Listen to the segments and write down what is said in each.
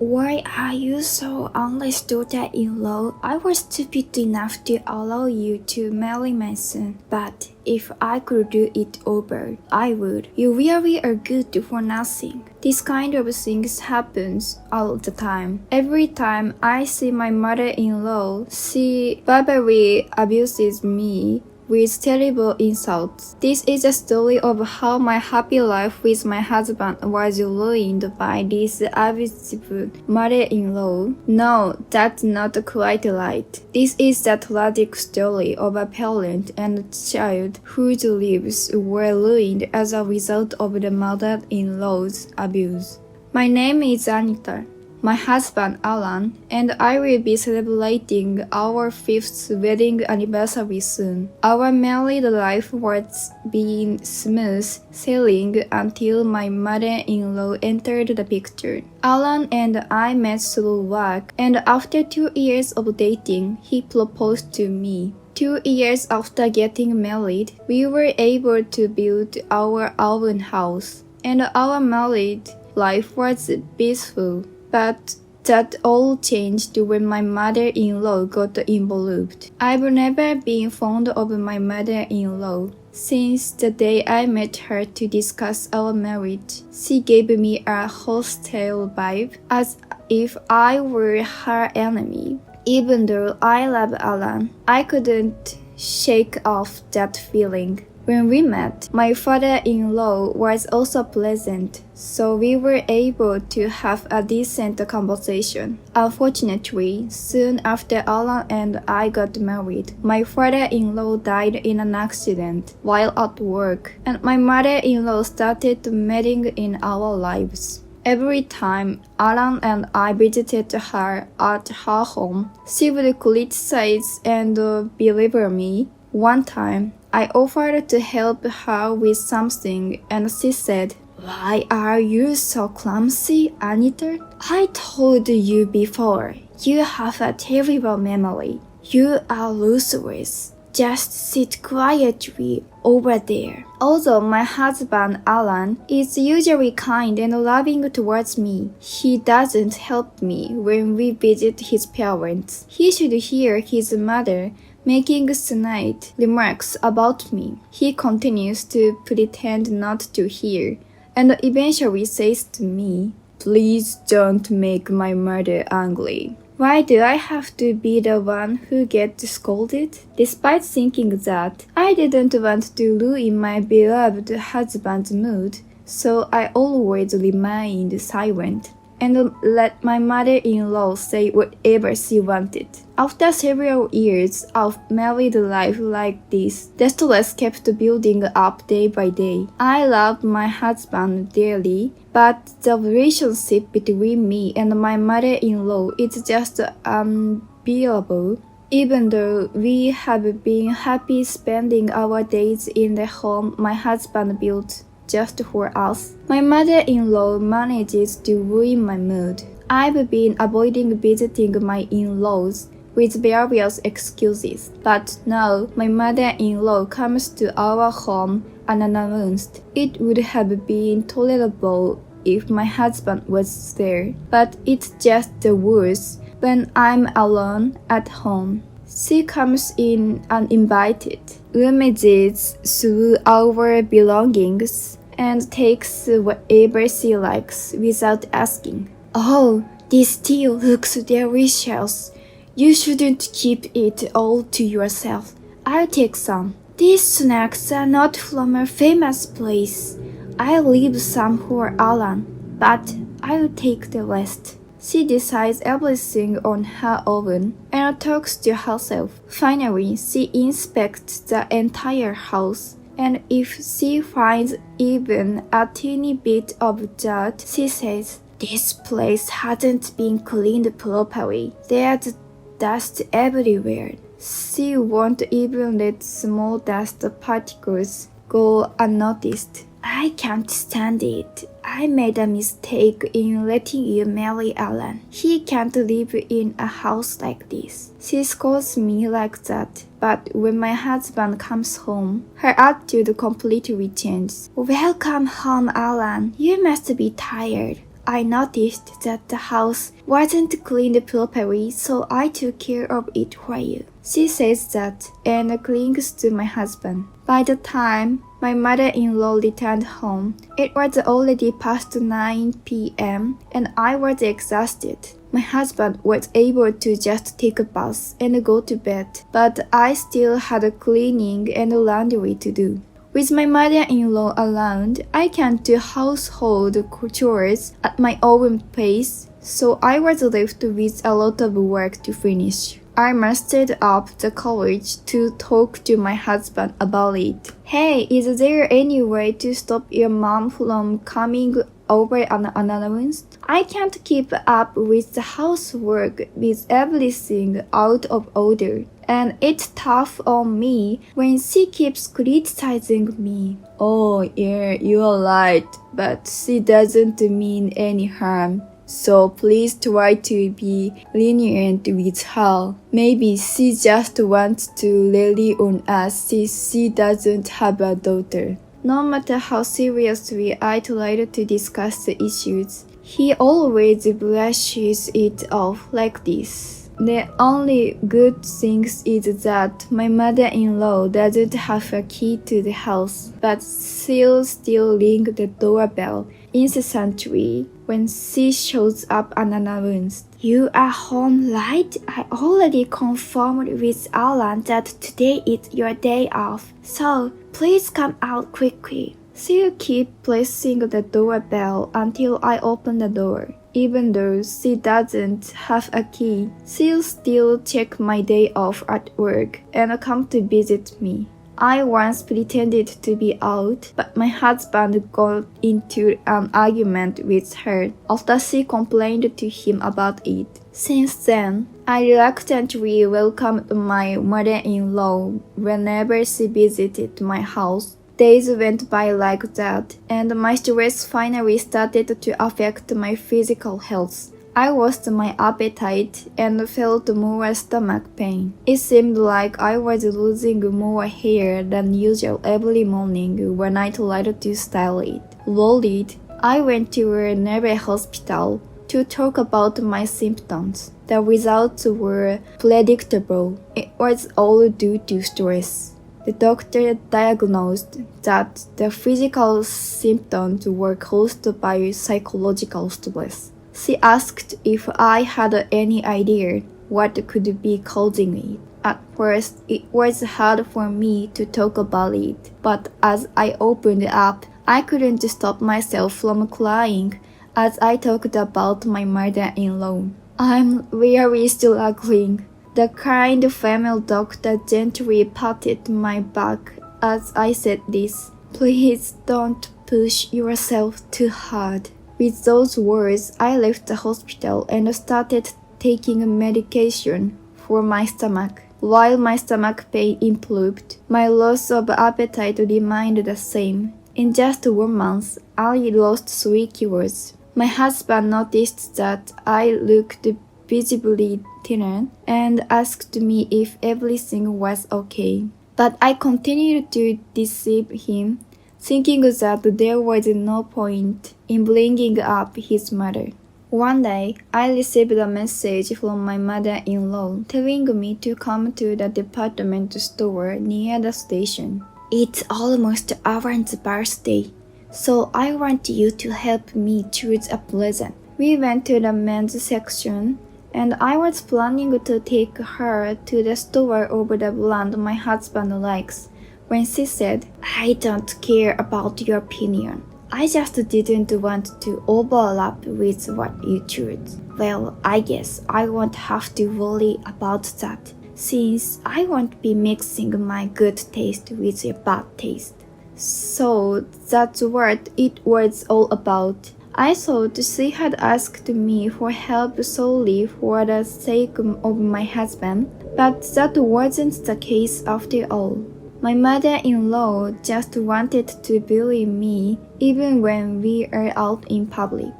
Why are you so unless daughter-in-law? I was stupid enough to allow you to marry my son, but if I could do it over, I would. You really are good for nothing. This kind of things happens all the time. Every time I see my mother-in-law, she verbally abuses me with terrible insults. This is a story of how my happy life with my husband was ruined by this abusive mother-in-law. No, that's not quite right. This is the tragic story of a parent and a child whose lives were ruined as a result of the mother-in-law's abuse. My name is Anita. My husband Alan and I will be celebrating our 5th wedding anniversary soon. Our married life was being smooth sailing until my mother-in-law entered the picture. Alan and I met through work, and after 2 years of dating, he proposed to me. 2 years after getting married, we were able to build our own house, and our married life was peaceful. But that all changed when my mother-in-law got involved. I've never been fond of my mother-in-law. Since the day I met her to discuss our marriage, she gave me a hostile vibe, as if I were her enemy. Even though I love Alan, I couldn't shake off that feeling. When we met, my father-in-law was also present, so we were able to have a decent conversation. Unfortunately, soon after Alan and I got married, my father-in-law died in an accident while at work, and my mother-in-law started meddling in our lives. Every time Alan and I visited her at her home, she would criticize and belittle me. One time, I offered to help her with something and she said, "Why are you so clumsy, Anita? I told you before, you have a terrible memory. You are ruthless. Just sit quietly over there." Although my husband Alan is usually kind and loving towards me, he doesn't help me when we visit his parents. He should hear his mother making snide remarks about me. He continues to pretend not to hear, and eventually says to me, "Please don't make my mother angry." Why do I have to be the one who gets scolded? Despite thinking that, I didn't want to ruin my beloved husband's mood, so I always remained silent and let my mother-in-law say whatever she wanted. After several years of married life like this, the stress kept building up day by day. I love my husband dearly, but the relationship between me and my mother-in-law is just unbearable. Even though we have been happy spending our days in the home my husband built just for us, my mother-in-law manages to ruin my mood. I've been avoiding visiting my in-laws with various excuses, but now my mother-in-law comes to our home unannounced. It would have been tolerable if my husband was there, but it's just the worst when I'm alone at home. She comes in uninvited, rummages through our belongings, and takes whatever she likes without asking. "Oh, this tea looks delicious. You shouldn't keep it all to yourself. I'll take some. These snacks are not from a famous place. I'll leave some for Alan, but I'll take the rest." She decides everything on her own and talks to herself. Finally, she inspects the entire house, and if she finds even a teeny bit of dirt, she says, "This place hasn't been cleaned properly. There's dust everywhere." She won't even let small dust particles go unnoticed. "I can't stand it. I made a mistake in letting you marry Alan. He can't live in a house like this." She scolds me like that, but when my husband comes home, her attitude completely changes. "Welcome home, Alan. You must be tired. I noticed that the house wasn't cleaned properly, so I took care of it for you. She says that and clings to my husband. By the time my mother-in-law returned home, it was already past 9 p.m. and I was exhausted. My husband was able to just take a bath and go to bed, but I still had cleaning and laundry to do. With my mother-in-law around, I can't do household chores at my own pace, so I was left with a lot of work to finish. I mustered up the courage to talk to my husband about it. Hey, is there any way to stop your mom from coming over unannounced? I can't keep up with the housework with everything out of order. And it's tough on me when she keeps criticizing me. Oh, yeah, you're right, but she doesn't mean any harm. So please try to be lenient with her. Maybe she just wants to rely on us since she doesn't have a daughter. No matter how seriously I tried to discuss the issues, he always brushes it off like this. The only good thing is that my mother-in-law doesn't have a key to the house, but she'll still ring the doorbell incessantly when she shows up unannounced. You are home, right? I already confirmed with Alan that today is your day off, so please come out quickly. She'll keep pressing the doorbell until I open the door. Even though she doesn't have a key, she'll still check my day off at work and come to visit me. I once pretended to be out, but my husband got into an argument with her after she complained to him about it. Since then, I reluctantly welcomed my mother-in-law whenever she visited my house. Days went by like that, and my stress finally started to affect my physical health. I lost my appetite and felt more stomach pain. It seemed like I was losing more hair than usual every morning when I tried to style it. Worried, I went to a nearby hospital to talk about my symptoms. The results were predictable. It was all due to stress. The doctor diagnosed that the physical symptoms were caused by psychological stress. She asked if I had any idea what could be causing it. At first, it was hard for me to talk about it, but as I opened up, I couldn't stop myself from crying as I talked about my mother-in-law. I'm really struggling. The kind female doctor gently patted my back as I said this. Please don't push yourself too hard. With those words, I left the hospital and started taking medication for my stomach. While my stomach pain improved, my loss of appetite remained the same. In just 1 month, I lost 3 kilos. My husband noticed that I looked visibly thinner and asked me if everything was okay. But I continued to deceive him, thinking that there was no point in bringing up his mother. One day, I received a message from my mother-in-law telling me to come to the department store near the station. It's almost Aaron's birthday, so I want you to help me choose a present. We went to the men's section, and I was planning to take her to the store of the brand my husband likes, when she said, I don't care about your opinion. I just didn't want to overlap with what you choose. Well, I guess I won't have to worry about that, since I won't be mixing my good taste with your bad taste. So that's what it was all about. I thought she had asked me for help solely for the sake of my husband, but that wasn't the case after all. My mother-in-law just wanted to bully me even when we are out in public.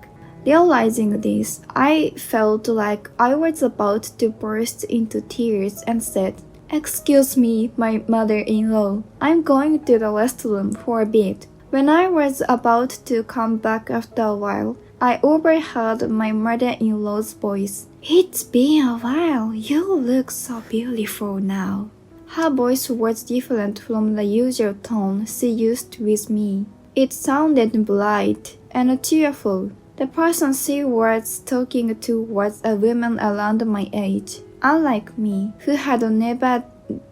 Realizing this, I felt like I was about to burst into tears and said, Excuse me, my mother-in-law, I'm going to the restroom for a bit. When I was about to come back after a while, I overheard my mother-in-law's voice. "It's been a while. You look so beautiful now." Her voice was different from the usual tone she used with me. It sounded bright and tearful. The person she was talking to was a woman around my age. Unlike me, who had never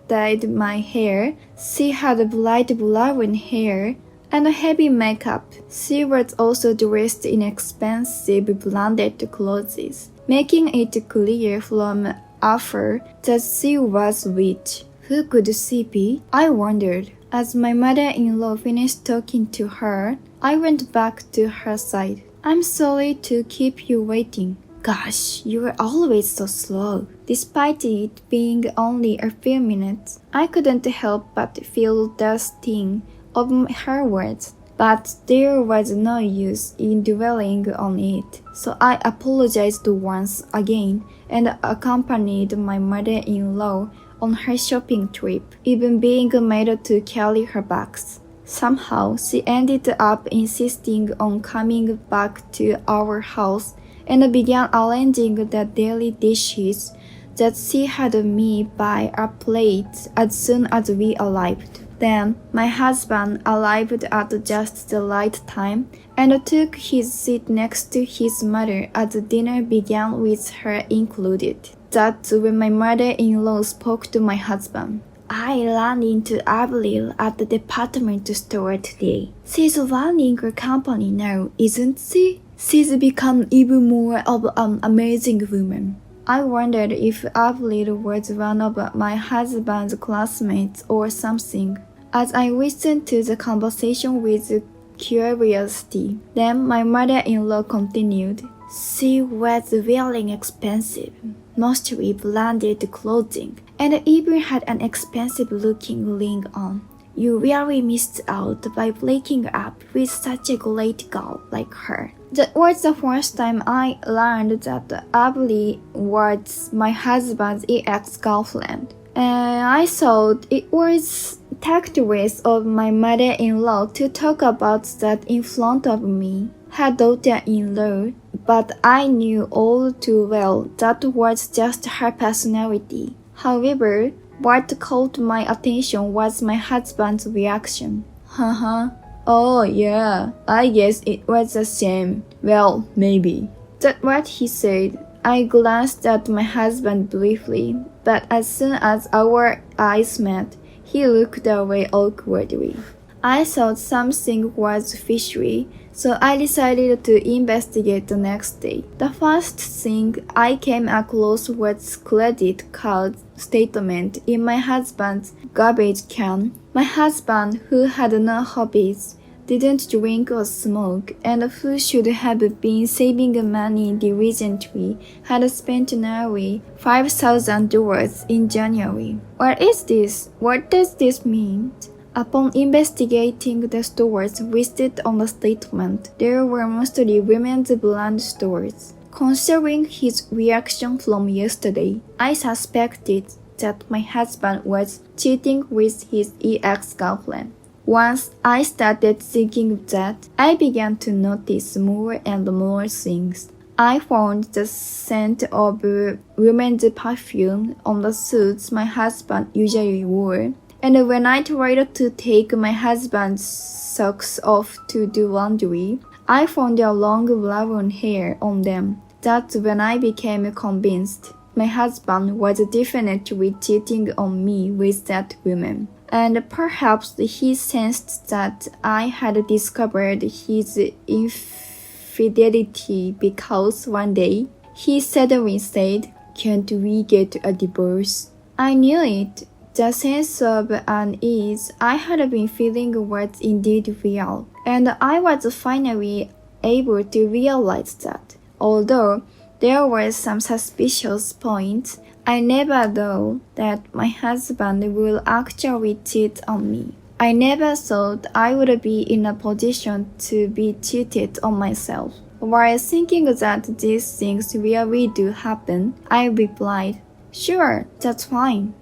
dyed my hair, she had bright brown hair and heavy makeup. She was also dressed in expensive branded clothes, making it clear from afar that she was rich. Who could she be? I wondered. As my mother-in-law finished talking to her, I went back to her side. "I'm sorry to keep you waiting." "Gosh, you're always so slow." Despite it being only a few minutes, I couldn't help but feel the sting of her words. But there was no use in dwelling on it, so I apologized once again and accompanied my mother-in-law on her shopping trip, even being made to carry her bags. Somehow, she ended up insisting on coming back to our house and began arranging the daily dishes that she had me buy a plate as soon as we arrived. Then, my husband arrived at just the right time and took his seat next to his mother as dinner began with her included. That's when my mother-in-law spoke to my husband. "I ran into Avril at the department store today. She's running her company now, isn't she? She's become even more of an amazing woman." I wondered if Avril was one of my husband's classmates or something, as I listened to the conversation with curiosity. Then my mother-in-law continued. "She was wearing expensive, mostly branded clothing, and even had an expensive-looking ring on. You really missed out by breaking up with such a great girl like her." That was the first time I learned that Avril was my husband's ex-girlfriend. And I thought it was tactless of my mother-in-law to talk about that in front of me, her daughter-in-law, but I knew all too well that was just her personality. However, what caught my attention was my husband's reaction. "Haha. Oh yeah, I guess it was the same. Well, maybe." That's what he said. I glanced at my husband briefly, but as soon as our eyes met, he looked away awkwardly. I thought something was fishy, so I decided to investigate the next day. The first thing I came across was credit card statement in my husband's garbage can. My husband, who had no hobbies, didn't drink or smoke, and who should have been saving money diligently, had spent nearly $5,000 in January. What is this? What does this mean? Upon investigating the stores listed on the statement, there were mostly women's brand stores. Considering his reaction from yesterday, I suspected that my husband was cheating with his ex-girlfriend. Once I started thinking that, I began to notice more and more things. I found the scent of women's perfume on the suits my husband usually wore, and when I tried to take my husband's socks off to do laundry, I found their long brown hair on them. That's when I became convinced my husband was definitely cheating on me with that woman. And perhaps he sensed that I had discovered his infidelity because one day he suddenly said, "Can't we get a divorce?" I knew it. The sense of unease I had been feeling was indeed real, and I was finally able to realize that, although there were some suspicious points, I never thought that my husband would actually cheat on me. I never thought I would be in a position to be cheated on myself. While thinking that these things really do happen, I replied, "Sure, that's fine."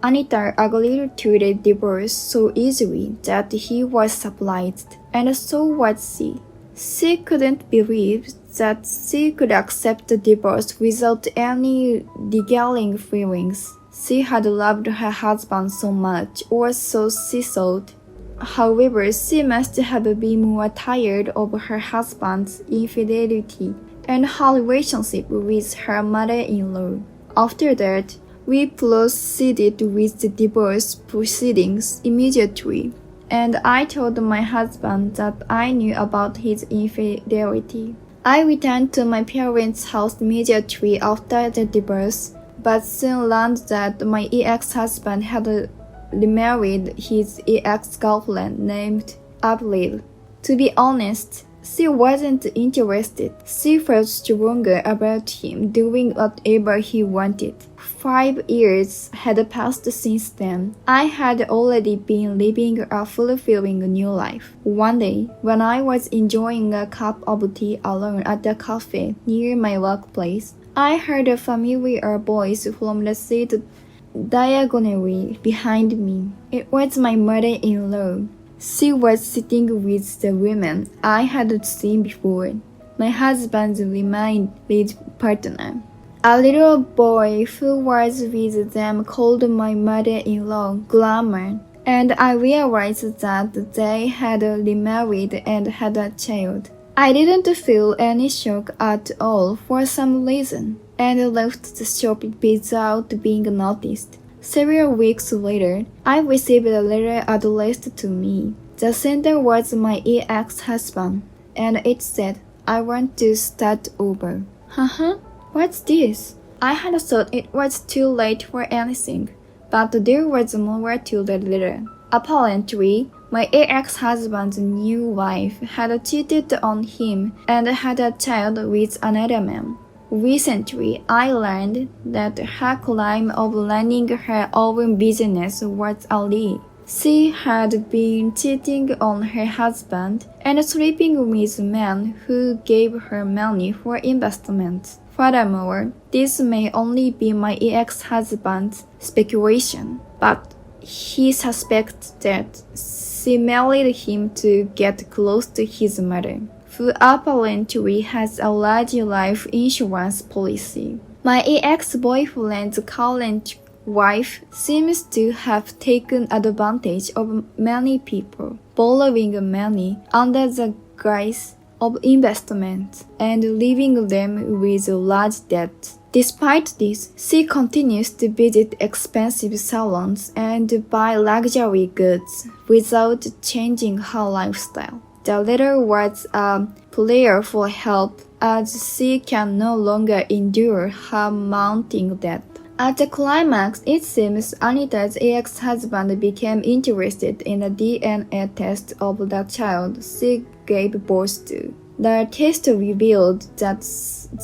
Anita agreed to the divorce so easily that he was surprised, and so was she. She couldn't believe that she could accept the divorce without any niggling feelings. She had loved her husband so much, or so she thought. However, she must have been more tired of her husband's infidelity and her relationship with her mother-in-law. After that, we proceeded with the divorce proceedings immediately, and I told my husband that I knew about his infidelity. I returned to my parents' house immediately after the divorce, but soon learned that my ex-husband had remarried his ex-girlfriend named Avril. To be honest, she wasn't interested. She felt stronger about him doing whatever he wanted. 5 years had passed since then. I had already been living a fulfilling new life. One day, when I was enjoying a cup of tea alone at a cafe near my workplace, I heard a familiar voice from the seat diagonally behind me. It was my mother-in-law. She was sitting with the woman I had seen before, my husband's married partner. A little boy who was with them called my mother-in-law Glamour, and I realized that they had remarried and had a child. I didn't feel any shock at all for some reason, and left the shop without being noticed. Several weeks later, I received a letter addressed to me. The sender was my ex-husband, and it said, "I want to start over." What's this? I had thought it was too late for anything, but there was more to the letter. Apparently, my ex-husband's new wife had cheated on him and had a child with another man. Recently, I learned that her claim of running her own business was a lie. She had been cheating on her husband and sleeping with men who gave her money for investments. Furthermore, this may only be my ex-husband's speculation, but he suspects that she married him to get close to his mother, who apparently has a large life insurance policy. My ex-boyfriend's current wife seems to have taken advantage of many people, borrowing money under the guise of investment and leaving them with large debt. Despite this, she continues to visit expensive salons and buy luxury goods without changing her lifestyle. The letter was a prayer for help as she can no longer endure her mounting debt. At the climax, it seems Anita's ex-husband became interested in a DNA test of the child she gave birth to. The test revealed that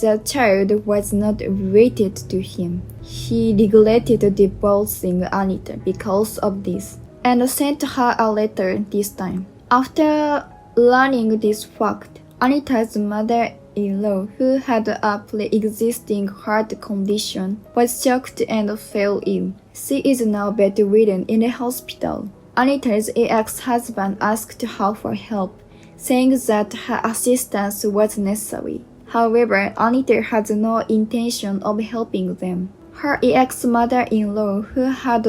the child was not related to him. He regretted divorcing Anita because of this, and sent her a letter this time. After learning this fact, Anita's mother-in-law, who had a pre-existing heart condition, was shocked and fell ill. She is now bedridden in the hospital. Anita's ex-husband asked her for help, saying that her assistance was necessary. However, Anita had no intention of helping them. Her ex-mother-in-law, who had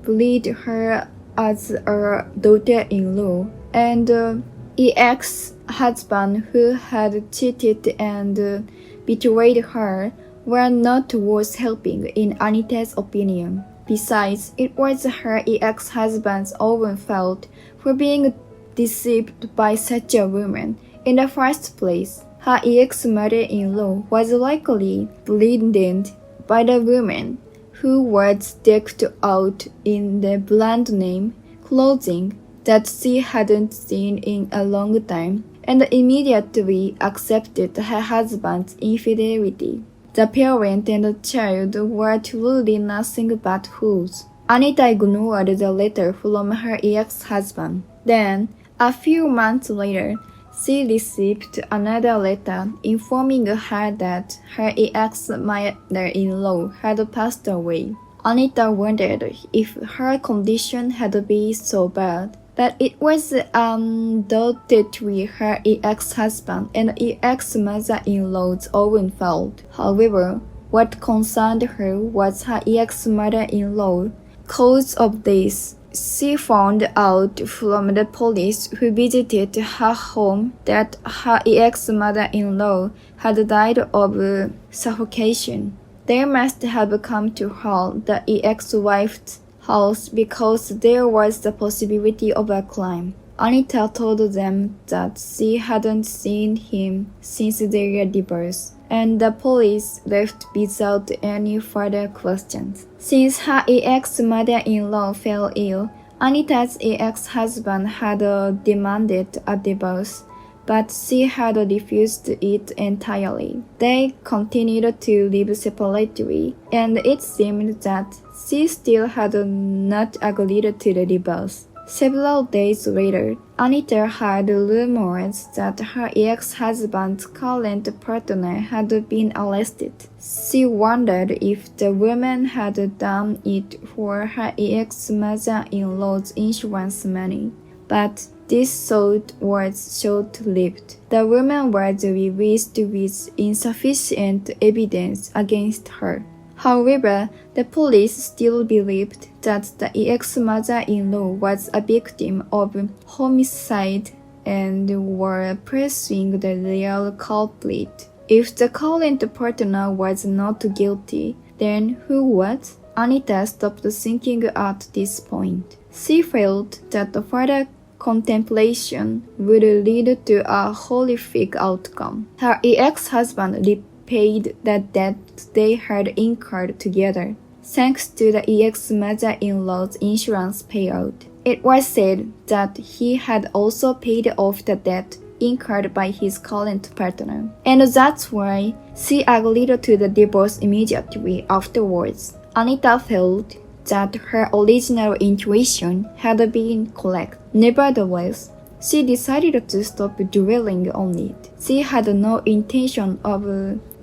bred her as a daughter-in-law, and ex-husband who had cheated and betrayed her, were not worth helping in Anita's opinion. Besides, it was her ex-husband's own fault for being deceived by such a woman in the first place. Her ex-mother-in-law was likely blinded by the woman, who was decked out in the brand name clothing that she hadn't seen in a long time, and immediately accepted her husband's infidelity. The parent and the child were truly nothing but fools. Anita ignored the letter from her ex-husband. Then, a few months later, she received another letter informing her that her ex-mother-in-law had passed away. Anita wondered if her condition had been so bad But it was undoubtedly her ex-husband and ex-mother-in-law's own fault. However, what concerned her was her ex-mother-in-law. Cause of this, she found out from the police who visited her home that her ex-mother-in-law had died of suffocation. They must have come to her, the ex-wife's house, because there was the possibility of a crime. Anita told them that she hadn't seen him since their divorce, and the police left without any further questions. Since her ex-mother-in-law fell ill, Anita's ex-husband had demanded a divorce, but she had refused it entirely. They continued to live separately, and it seemed that she still had not agreed to the divorce. Several days later, Anita heard rumors that her ex-husband's current partner had been arrested. She wondered if the woman had done it for her ex-mother-in-law's insurance money. But this thought was short-lived. The woman was released with insufficient evidence against her. However, the police still believed that the ex-mother-in-law was a victim of homicide and were pursuing the real culprit. If the current partner was not guilty, then who was? Anita stopped thinking at this point. She felt that further contemplation would lead to a horrific outcome. Her ex-husband repaid the debt they had incurred together, thanks to the ex-mother-in-law's insurance payout. It was said that he had also paid off the debt incurred by his current partner, and that's why she agreed to the divorce immediately afterwards. Anita felt that her original intuition had been correct. Nevertheless, she decided to stop dwelling on it. She had no intention of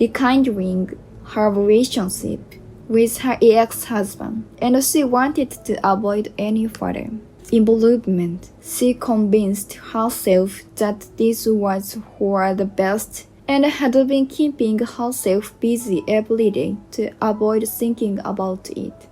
rekindling her relationship with her ex-husband, and she wanted to avoid any further involvement. She convinced herself that this was for the best and had been keeping herself busy every day to avoid thinking about it.